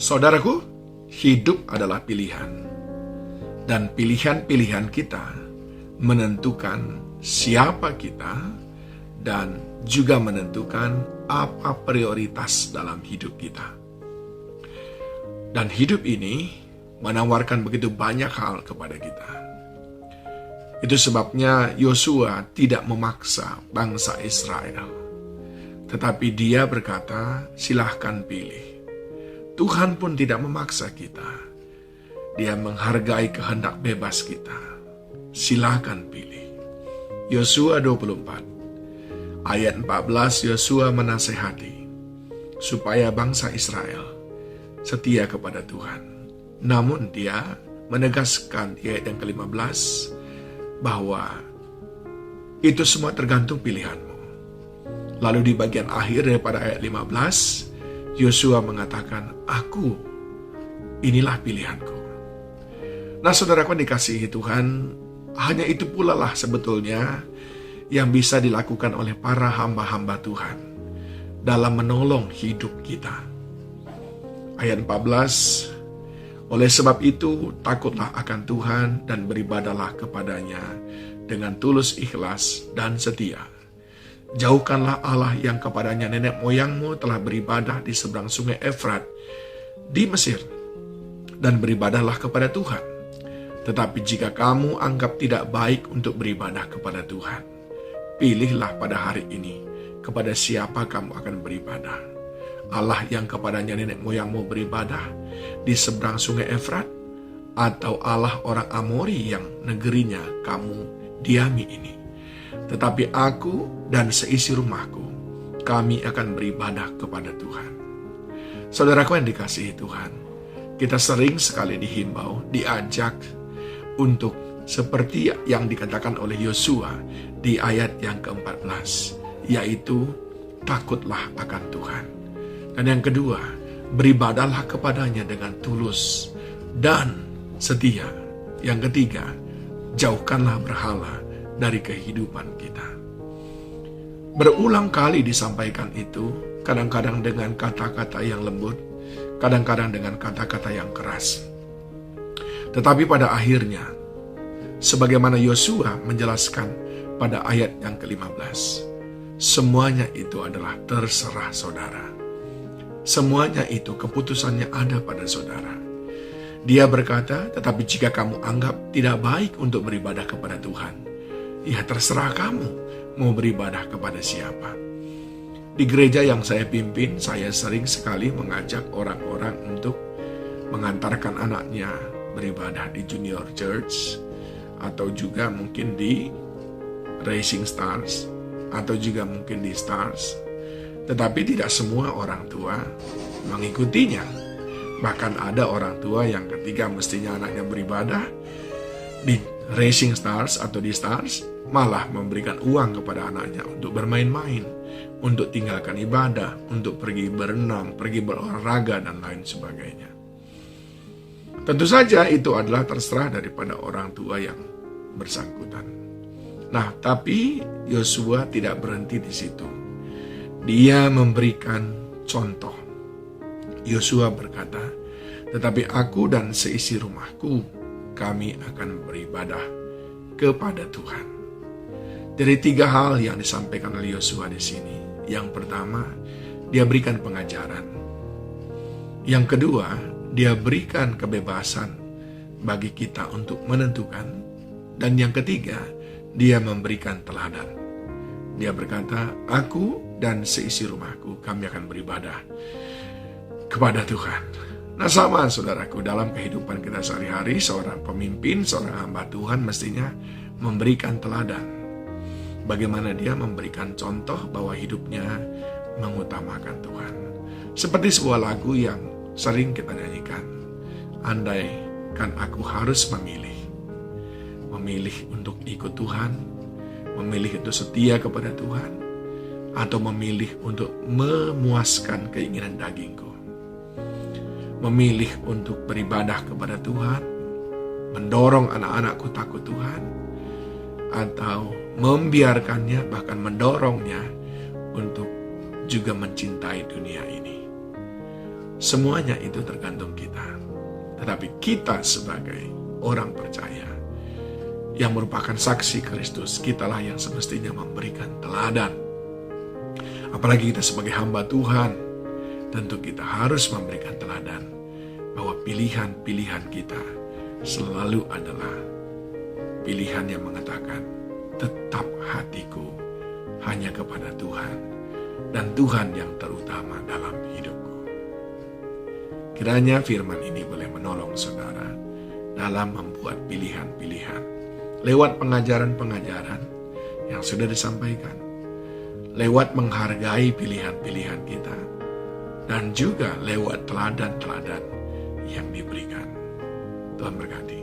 Saudaraku, hidup adalah pilihan. Dan pilihan-pilihan kita menentukan siapa kita dan juga menentukan apa prioritas dalam hidup kita. Dan hidup ini menawarkan begitu banyak hal kepada kita. Itu sebabnya Yosua tidak memaksa bangsa Israel. Tetapi dia berkata, silahkan pilih. Tuhan pun tidak memaksa kita. Dia menghargai kehendak bebas kita. Silahkan pilih. Yosua 24. Ayat 14, Yosua menasehati supaya bangsa Israel setia kepada Tuhan. Namun dia menegaskan di ayat yang ke-15 bahwa itu semua tergantung pilihanmu. Lalu di bagian akhir daripada ayat 15, Yosua mengatakan, inilah pilihanku. Nah, saudaraku dikasihi Tuhan, hanya itu pula lah sebetulnya yang bisa dilakukan oleh para hamba-hamba Tuhan dalam menolong hidup kita. Ayat 14, oleh sebab itu takutlah akan Tuhan dan beribadahlah kepadanya dengan tulus ikhlas dan setia. Jauhkanlah Allah yang kepadanya nenek moyangmu telah beribadah di seberang sungai Efrat di Mesir, dan beribadahlah kepada Tuhan. Tetapi jika kamu anggap tidak baik untuk beribadah kepada Tuhan, pilihlah pada hari ini kepada siapa kamu akan beribadah. Allah yang kepadanya nenek moyangmu beribadah di seberang sungai Efrat, atau Allah orang Amori yang negerinya kamu diami ini. Tetapi aku dan seisi rumahku, kami akan beribadah kepada Tuhan. Saudaraku yang dikasihi Tuhan, kita sering sekali dihimbau, diajak untuk seperti yang dikatakan oleh Yosua di ayat yang ke-14, yaitu takutlah akan Tuhan. Dan yang kedua, beribadahlah kepadanya dengan tulus dan setia. Yang ketiga, jauhkanlah berhala dari kehidupan kita. Berulang kali disampaikan itu, kadang-kadang dengan kata-kata yang lembut, kadang-kadang dengan kata-kata yang keras. Tetapi pada akhirnya, sebagaimana Yosua menjelaskan pada ayat yang ke-15, semuanya itu adalah terserah saudara. Semuanya itu keputusannya ada pada saudara. Dia berkata, tetapi jika kamu anggap tidak baik untuk beribadah kepada Tuhan, ya terserah kamu mau beribadah kepada siapa. Di gereja yang saya pimpin, saya sering sekali mengajak orang-orang untuk mengantarkan anaknya beribadah di Junior Church, atau juga mungkin di Racing Stars, atau juga mungkin di Stars. Tetapi tidak semua orang tua mengikutinya. Bahkan ada orang tua yang ketika mestinya anaknya beribadah di Racing Stars atau di Stars, malah memberikan uang kepada anaknya untuk bermain-main, untuk tinggalkan ibadah, untuk pergi berenang, pergi berolahraga, dan lain sebagainya. Tentu saja itu adalah terserah daripada orang tua yang bersangkutan. Nah, tapi Yosua tidak berhenti di situ. Dia memberikan contoh. Yosua berkata, tetapi aku dan seisi rumahku, kami akan beribadah kepada Tuhan. Dari 3 hal yang disampaikan oleh Yosua di sini. Yang pertama, dia berikan pengajaran. Yang kedua, dia berikan kebebasan bagi kita untuk menentukan. Dan yang ketiga, dia memberikan teladan. Dia berkata, aku dan seisi rumahku, kami akan beribadah kepada Tuhan. Nah, sama saudaraku, dalam kehidupan kita sehari-hari, seorang pemimpin, seorang hamba Tuhan mestinya memberikan teladan. Bagaimana dia memberikan contoh bahwa hidupnya mengutamakan Tuhan. Seperti sebuah lagu yang sering kita nyanyikan. Andai kan aku harus memilih untuk ikut Tuhan, memilih untuk setia kepada Tuhan, atau memilih untuk memuaskan keinginan dagingku. Memilih untuk beribadah kepada Tuhan, mendorong anak-anakku takut Tuhan, atau membiarkannya, bahkan mendorongnya untuk juga mencintai dunia ini. Semuanya itu tergantung kita. Tetapi kita sebagai orang percaya yang merupakan saksi Kristus, kitalah yang semestinya memberikan teladan. Apalagi kita sebagai hamba Tuhan, tentu kita harus memberikan teladan bahwa pilihan-pilihan kita selalu adalah pilihan yang mengatakan, tetap hatiku hanya kepada Tuhan, dan Tuhan yang terutama dalam hidupku. Kiranya firman ini boleh menolong saudara dalam membuat pilihan-pilihan lewat pengajaran-pengajaran yang sudah disampaikan, lewat menghargai pilihan-pilihan kita, dan juga lewat teladan-teladan yang diberikan. Tuhan berkati.